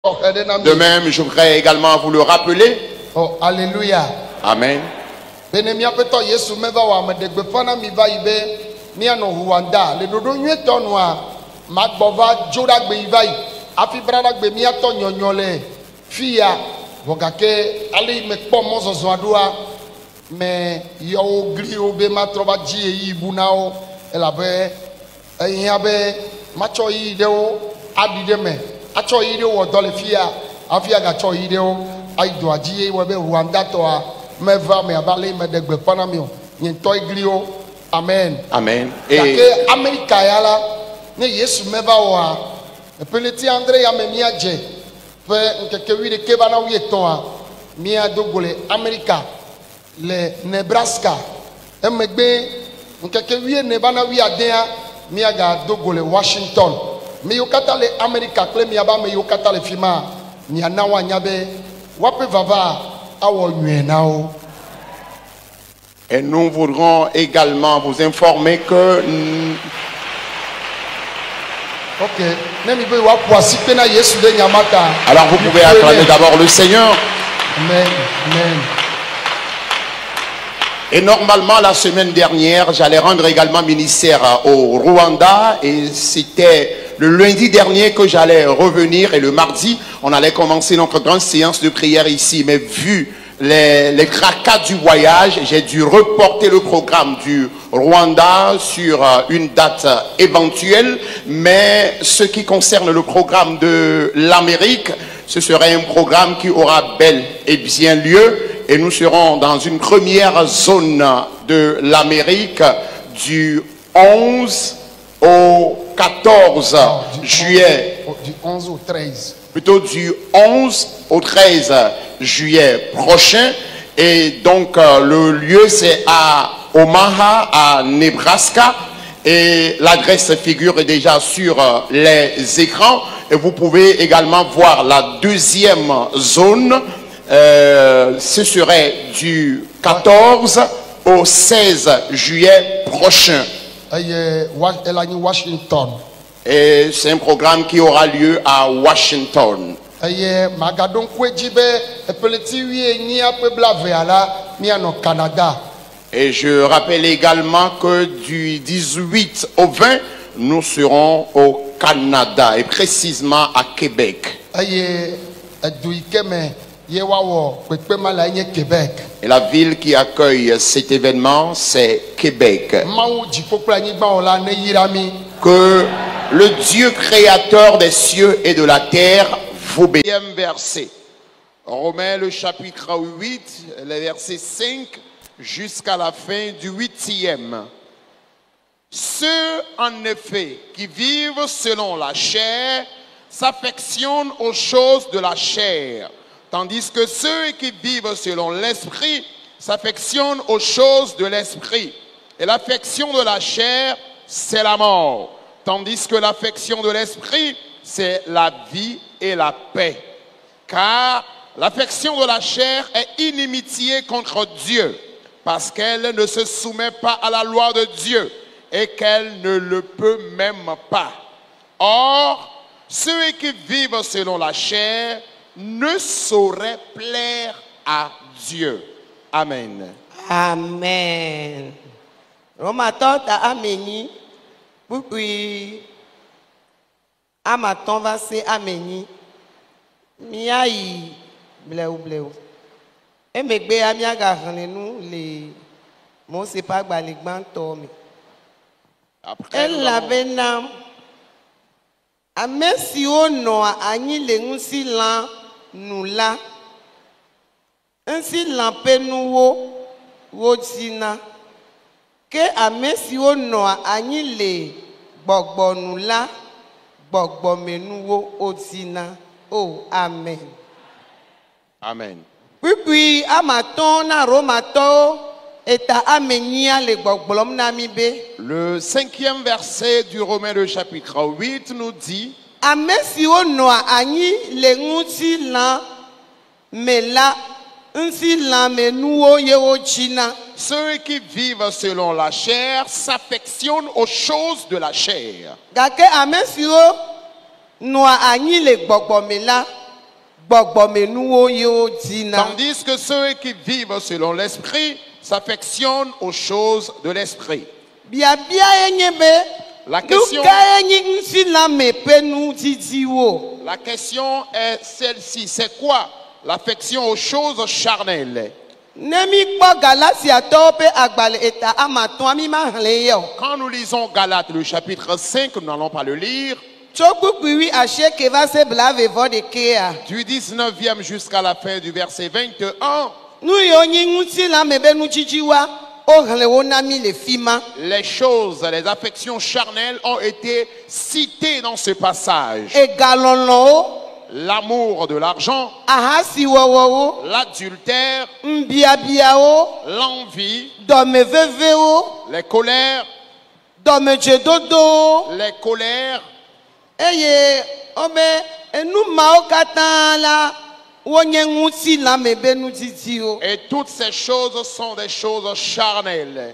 De même, je voudrais également vous le rappeler. Oh, alléluia. Amen. Benemia peto Yesu meva wa medegbe fana mi va ibe mi ano Rwanda le dodo nyeto no a magbova joda gbe ivai afi brada gbe mi ato nyonyole fia vogake ali me kpo mo zozo adoa me yo gri obe matroba ji yi bunao elabe eyin abe macho yi de o adide me acho yi de wo dole fia afia ga cho yi de o aido aji we be Rwanda to a meva me abale me degbe pana mi o nyento iglio amen Amen. et America yala ne Yesu meva wa e peleti Andre ya me miaje pe nkeke wi de ke bana wi eton a mi adogole America le Nebraska emegbe nkeke wi ne bana wi adea mi aga dogole Washington mi yokata le America kle mi aba me yokata le fima ni anawa nyabe wape vava awo nwenao. Et nous voudrons également vous informer que alors vous pouvez acclamer d'abord le Seigneur. Amen. Amen. Et normalement la semaine dernière j'allais rendre également ministère au Rwanda et c'était le lundi dernier que j'allais revenir et le mardi on allait commencer notre grande séance de prière ici, mais vu les tracas du voyage, j'ai dû reporter le programme du Rwanda sur une date éventuelle, mais ce qui concerne le programme de l'Amérique, ce serait un programme qui aura bel et bien lieu et nous serons dans une première zone de l'Amérique du 11 au 14 juillet. Du 11 au 13. Plutôt du 11 au 13 juillet prochain. Et donc le lieu c'est à Omaha, à Nebraska. Et l'adresse figure déjà sur les écrans. Et vous pouvez également voir la deuxième zone. Ce serait du 14 au 16 juillet prochain. Washington. Et c'est un programme qui aura lieu à Washington. Et je rappelle également que du 18 au 20, nous serons au Canada et précisément à Québec. Et la ville qui accueille cet événement, c'est Québec. Que le Dieu créateur des cieux et de la terre vous bénisse. Verset. Romains le chapitre 8, le verset 5 jusqu'à la fin du 8e. Ceux en effet qui vivent selon la chair s'affectionnent aux choses de la chair, tandis que ceux qui vivent selon l'esprit s'affectionnent aux choses de l'esprit. Et l'affection de la chair, c'est la mort, tandis que l'affection de l'esprit, c'est la vie et la paix. Car l'affection de la chair est inimitié contre Dieu, parce qu'elle ne se soumet pas à la loi de Dieu et qu'elle ne le peut même pas. Or, ceux qui vivent selon la chair ne sauraient plaire à Dieu. Amen. Amen. Romaton ta ameni. Puis, amaton va se ameni. Miaï bleu. Et me gbe amia garne nous les mon c'est pas baligban tomi. Elle l'avait nam. Amesi ono anyi le nsi lan nous la. Ainsi l'empenuo wojina. Que amesi ono anyi le gbogbo nous la gbogbo menuo ojina. Oh, amen. Amen. Puis, amaton na romato et à amenia le gbogbolom namibe. Le 5e verset du Romains le chapitre 8 nous dit: Amesi ono anyi le nguti lan me la nsi lan menuo yewo china. Ceux qui vivent selon la chair s'affectionnent aux choses de la chair. Gake amesi no anyi le gbogbo me la Tandis que ceux qui vivent selon l'esprit s'affectionnent aux choses de l'esprit. La question est celle-ci. C'est quoi l'affection aux choses charnelles? Quand nous lisons Galates, le chapitre 5, nous n'allons pas le lire. Du 19e jusqu'à la fin du verset 21. Les choses, les affections charnelles ont été citées dans ce passage. L'amour de l'argent, l'adultère, l'envie, les colères, et toutes ces choses sont des choses charnelles.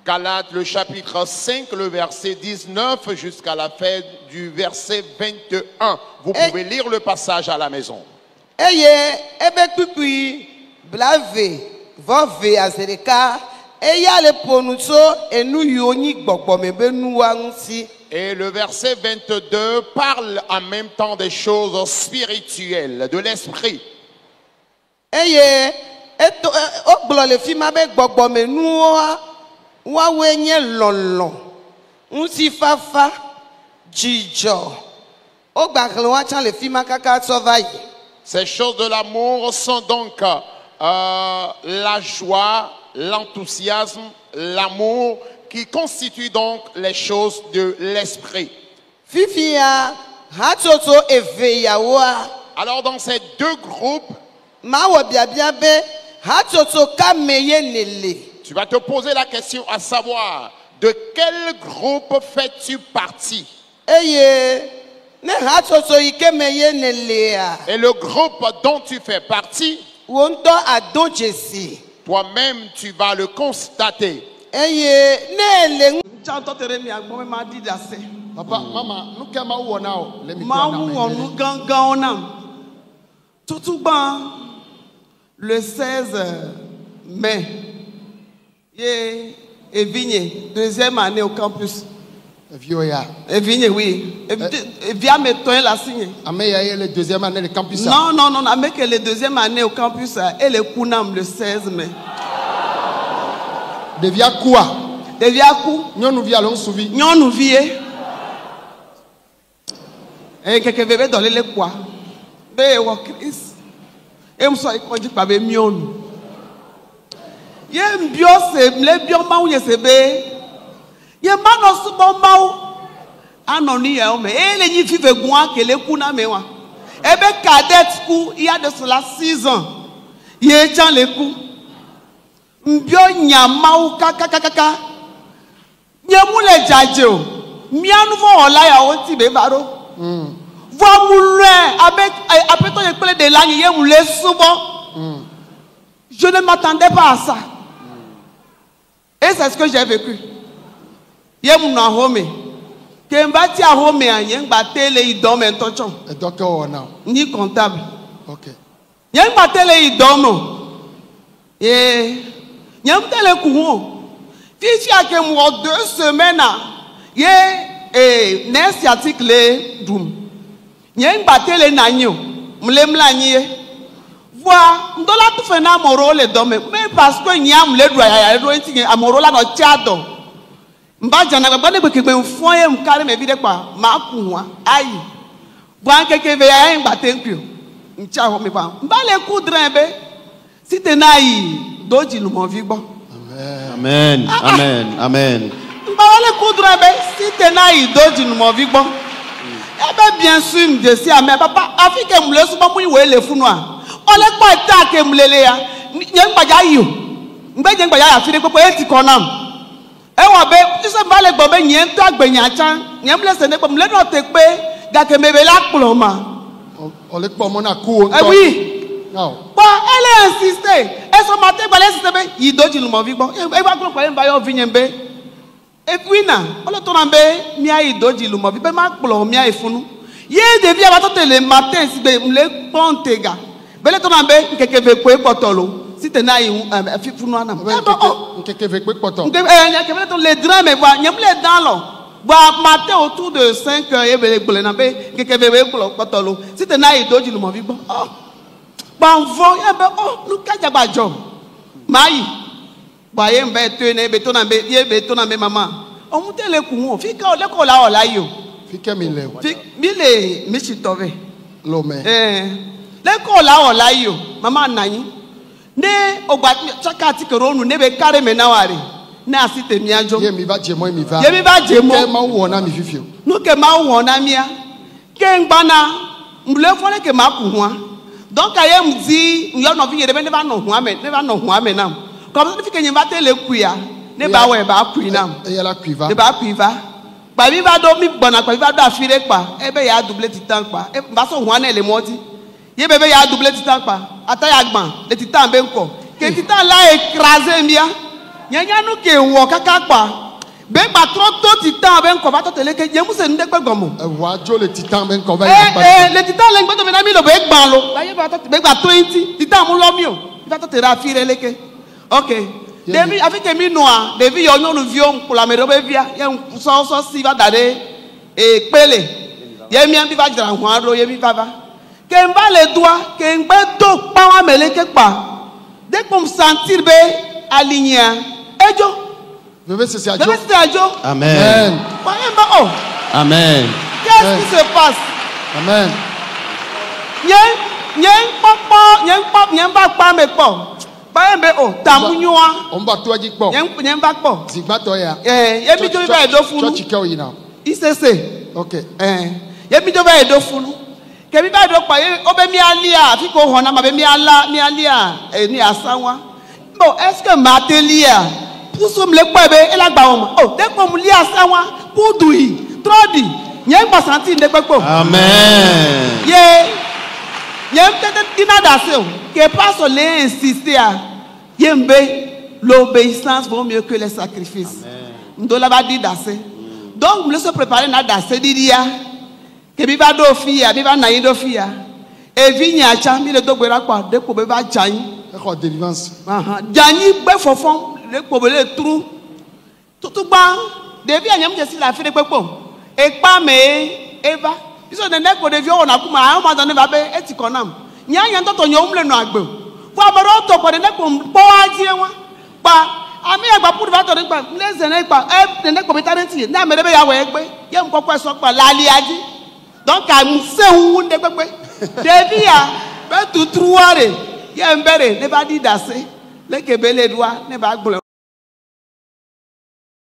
Galates, le chapitre 5, le verset 19 jusqu'à la fin du verset 21. Vous pouvez lire le passage à la maison. Et le verset 22 parle en même temps des choses spirituelles, de l'esprit. Ces choses de l'amour sont donc la joie, l'enthousiasme, l'amour, qui constituent donc les choses de l'esprit. Alors dans ces deux groupes, tu vas te poser la question à savoir, de quel groupe fais-tu partie? Et le groupe dont tu fais partie, toi-même tu vas le constater. Papa, maman, nous le 16 mai, Evigne, deuxième année au campus. Evigne, oui. Via méthode la signe. Le deuxième année au campus. Non, non, non, avec le deuxième année au campus et le Kunam le 16 mai. Devia quoi? Devia quoi? Nous viens souvi. Nous viens. Et quelques bébés dans les quoi? Bé ou Chris. Et me soit dit pas bé mion. Yem bio se le bio ma ou yesebe. Yem ma no su bon ma ou. Anoni ya o me. Et les ni vive goin que le kuna me wa. Et be cadet coup il y a de cela 6 ans. Yé tient les coups. Mbio nyama ou kaka. Nyemu le jadjo. Mia nouveau ola ya o ti be baro. Voir mouler avec après ton école de langue yé moulé souvent. Je ne m'attendais pas à ça. Et c'est ce que j'ai vécu. Yé mouna home. Kembati a home a yeng batele i dom en tochon. Et donc on a. Ni comptable. OK. Yeng batele i dom. Et yeng tele kuho. Fichi a ke mo 2 semaines yé et n'est sciatique le doum. Yeng batele nanyo. Mlem la nye. Voir, ndola tu fena moro le dom. Mais parce que nyam le doya ya do enti amoro la no tiado. Mba jana ba ne ke ben foye m kare me vide kwa ma kunwa. Ayi. Bwan keke ve ya yeng batenkyo. Ncha ho me pa. Mba le coudre be. Si te na yi doji no mo vi gbo. Amen. Amen. Amen. Mba le coudre be si te na yi doji no mo vi gbo. Bien sûr, je sais, mais papa, Afrique me le souvent pour y le founoir. On n'est pas attaqué me le ya. N'y pas jaillou. M'be n'y pas jaillou. Fini pour être conam. Et on be, tu sais pas les bobés n'y est toi benyachan. N'y me laisse ne pas me le noter que gars que me bela ploma. On est pas mon accord. Eh oui. Non. Bah, elle a insisté. Et son matin, elle a insisté. Il doit dire, il va et puis, on le tourne mia il doit dire, il va mal mia et funu. Il devient à le matin, si le ponte gars. Belle tourne quelque veut quoi potolo. Si tu n'as un fifou, Quelque veut quoi potolo. Les drames, mais voilà, il y a les dents. Matin autour de 5 heures, il y a des quelques veut potolo. Si tu n'as il doit dire, il va banvo ya be oh luka jaba job mai ba ye mbe tene be to na be ye be to na me mama o mu tele ku won fi ka o le ko la o la yo fi ke mi le mi si tove lo me le ko la o la yo mama nanyi ne o gba chaka ti koronu ne be kare me na ware na asite mi ajo ye mi ba je mo mi va ye mi ba je mo ke ma wo na mi fifio no ke ma wo na mi a ke ngba mbule fo le ke ma ku ho donc aye me dit il y a une vie de ne va non huame nam comme ça fait que n'y va te le kuya ne ba we ba kuinam et ya la kuiva ne ba kuiva ba mi ba do mi bona ba do afire pa e be ya double titan pa e ba so huane le moti ye bebe ya double titan pa ata ya gban le titan be nko ke titan la écraser mia nyanya nu ke wo kaka pa be ba trop titan be nko ba to tele ke je mu se nde pe gomo wa jo le titan be nko ba le titan le ngbe to me na mi lo be gban lo ba ye ba to be gba 20 titan mu lo mi o ba to te ra fire leke okay David avec mi noa David yo nyonu vion pour la me be via ye so si va dare e pele ye mi an bi va jira ho aro ye mi baba ke mba le doigt ke ngbe to pa wa meleke pa dès qu'on me sentir be aligné ejo c'est Adjo. Amen. Amen. Qu'est-ce qui se passe? Amen. On va toi dire quoi? Zigba toya. Yemi to ba edo funu. Isese. Okay. Yemi to ba edo funu. Ke bi ba do pa ye obe mi alia fi ko hona ma be mi alia ni asanwa. Bon, est-ce que matelia pour somme le quoi be ela gba won oh dès qu'on lia asanwa pour dui trodi yen ba santi de pepo. Amen. Yen peut-être dina dasse que pas sur les insister à yembe l'obéissance vaut mieux que les sacrifices. Ndola ba di dasse. Donc nous se préparer na dasse diria que bi ba do fia bi ba na yin do fia e vi nya cha mi le dogbera pa de ko be ba jan délivrance jani gbe fofon le ko be le trou tutu gba de vi anyam je si la fi de pepo e pa me eva iso de ne ko de vi o na kuma a ma don ba be etikonam nya nya to nyom le no agbe fo abaro to ko de ne ko po aji enwa pa ami agba pu ba to de pa le ze ne pa e de ne ko be tarenti na me de be ya we egbe ye nko ko so pa lali aji donc am se hu de pepe de vi a be tutruare ye mbere ne ba di dase le ke bele doa ne ba gbole